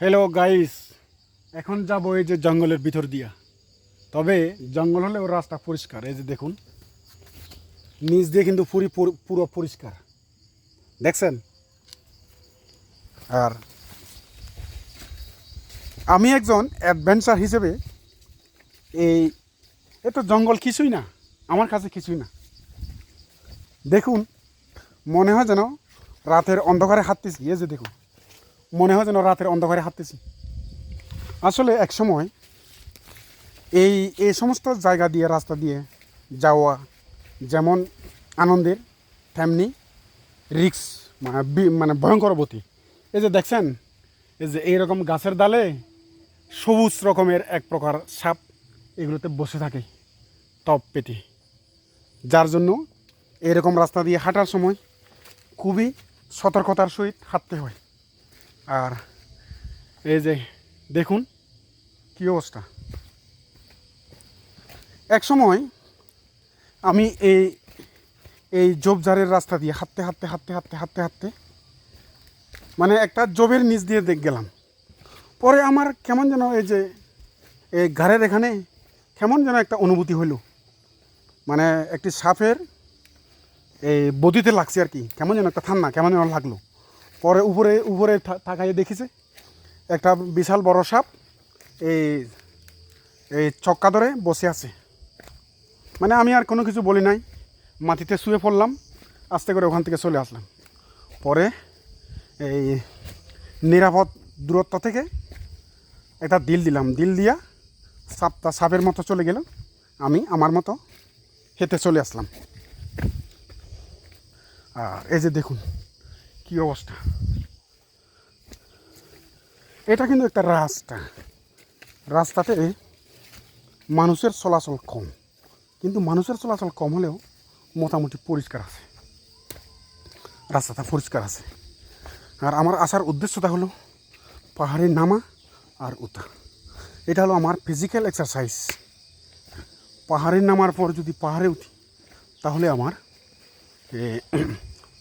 Hello guys, এখন যাব এই যে জঙ্গলের ভিতর দিয়া। তবে জঙ্গল হলেও রাস্তা পরিষ্কার। এই যে দেখুন, নিচ দিয়ে কিন্তু পুরো পরিষ্কার, দেখছেন? আর আমি একজন অ্যাডভেঞ্চার হিসেবে এই এত জঙ্গল কিছুই না, আমার কাছে কিছুই না। দেখুন, মনে হয় যেন রাতের অন্ধকারে হাঁটতেছি। এই যে দেখুন, মনে হয় যেন রাতের অন্ধকারে হাঁটতেছি। আসলে এক সময় এই এই সমস্ত জায়গা দিয়ে, রাস্তা দিয়ে যাওয়া যেমন আনন্দের, তেমনি রিক্স, মানে ভয়ঙ্কর গতি। এই যে দেখছেন, এই যে এইরকম গাছের ডালে সবুজ রকমের এক প্রকার সাপ এগুলোতে বসে থাকে টপ পেটে, যার জন্য এরকম রাস্তা দিয়ে হাঁটার সময় খুবই সতর্কতার সহিত হাঁটতে হয়। আর এই যে দেখুন কী অবস্থা। এক সময় আমি এই এই ঝোপঝাড়ের রাস্তা দিয়ে হাঁটতে হাঁটতে হাঁটতে হাঁটতে হাঁটতে হাঁটতে মানে একটা জবের নিচ দিয়ে গেলাম। পরে আমার কেমন যেন এই যে এই ঘাড়ের এখানে কেমন যেন একটা অনুভূতি হইল, মানে একটি সাপের এই বদিতে লাগছে আর কি, কেমন যেন একটা ঠান্ডা কেমন যেন লাগলো। পরে উপরে উপরে তাকাইয়ে দেখিছে একটা বিশাল বড় সাপ এই এই চক্কা ধরে বসে আছে। মানে আমি আর কোনো কিছু বলি নাই, মাটিতে শুয়ে পড়লাম, আস্তে করে ওখান থেকে চলে আসলাম। পরে এই নিরাপদ দূরত্ব থেকে একটা দিল দিলাম, দিল দিয়া সাপটা সাপের মতো চলে গেল, আমি আমার মতো হেঁটে চলে আসলাম। আর এই যে দেখুন কী অবস্থা। এটা কিন্তু একটা রাস্তাতে মানুষের চলাচল কম, কিন্তু মানুষের চলাচল কম হলেও মোটামুটি পরিষ্কার আছে, রাস্তাটা পরিষ্কার আছে। আর আমার আসার উদ্দেশ্যটা হলো পাহাড়ে নামা আর উঠা। এটা হলো আমার ফিজিক্যাল এক্সারসাইজ। পাহাড়ে নামার পর যদি পাহাড়ে উঠি তাহলে আমার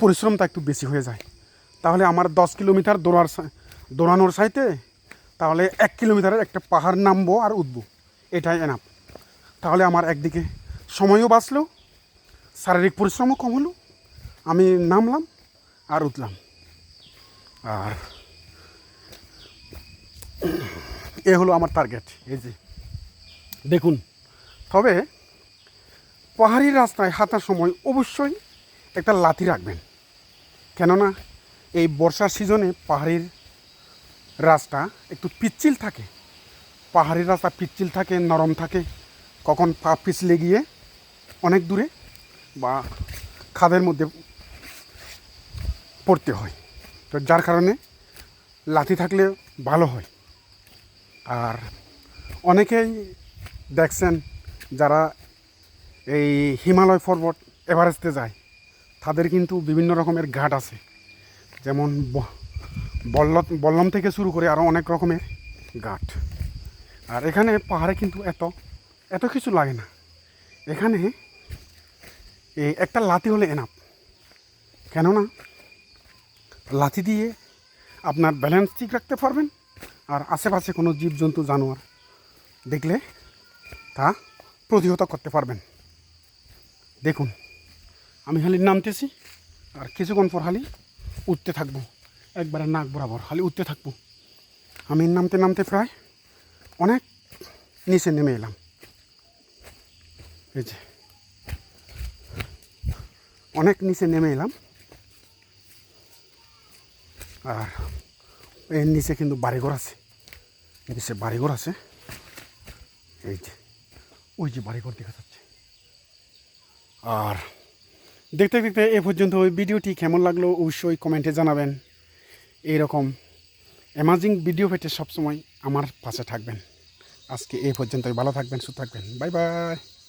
পরিশ্রমটা একটু বেশি হয়ে যায়। তাহলে আমার 10 কিলোমিটার দৌড়ানোর চাইতে তাহলে 1 কিলোমিটারের একটা পাহাড় নামবো আর উঠবো, এটাই এনাফ। তাহলে আমার একদিকে সময়ও বাঁচলো, শারীরিক পরিশ্রমও কম হলো, আমি নামলাম আর উঠলাম। আর এ হলো আমার টার্গেট। এই যে দেখুন, তবে পাহাড়ি রাস্তায় হাঁটার সময় অবশ্যই একটা লাঠি রাখবেন, কেননা এই বর্ষার সিজনে পাহাড়ির রাস্তা একটু পিচ্ছিল থাকে। পাহাড়ি রাস্তা পিচ্ছিল থাকে, নরম থাকে, কখন পা পিছলে গিয়ে অনেক দূরে বা খাদের মধ্যে পড়তে হয়। তো যার কারণে লাঠি থাকলে ভালো হয়। আর অনেকেই দেখছেন যারা এই হিমালয় পর্বত এভারেস্টে যায়, তাদের কিন্তু বিভিন্ন রকমের ঘাট আছে, যেমন বল্লম থেকে শুরু করে আরও অনেক রকমের ঘাট। আর এখানে পাহাড়ে কিন্তু এত কিছু লাগে না। এখানে একটা লাঠি হলে এনাফ, কেননা লাঠি দিয়ে আপনার ব্যালেন্স ঠিক রাখতে পারবেন, আর আশেপাশে কোনো জীবজন্তু জানোয়ার দেখলে তা প্রতিহত করতে পারবেন। দেখুন, আমি খালি নামতেছি আর কিছুক্ষণ পর খালি উঠতে থাকবো, একবারে নাক বরাবর খালি উঠতে থাকবো। আমি নামতে নামতে প্রায় অনেক নিচে নেমে এলাম। এই যে অনেক নিচে নেমে এলাম। আর এর নিচে কিন্তু বাড়িঘর আছে, নিচে বাড়িঘর আছে। এই যে ওই যে বাড়িঘর দেখা যাচ্ছে। আর দেখতে দেখতে এ পর্যন্ত ওই ভিডিওটি কেমন লাগলো অবশ্যই কমেন্টে জানাবেন। এইরকম অ্যামাজিং ভিডিও পেতে সবসময় আমার পাশে থাকবেন। আজকে এই পর্যন্তই, ভালো থাকবেন, সুস্থ থাকবেন, বাই বাই।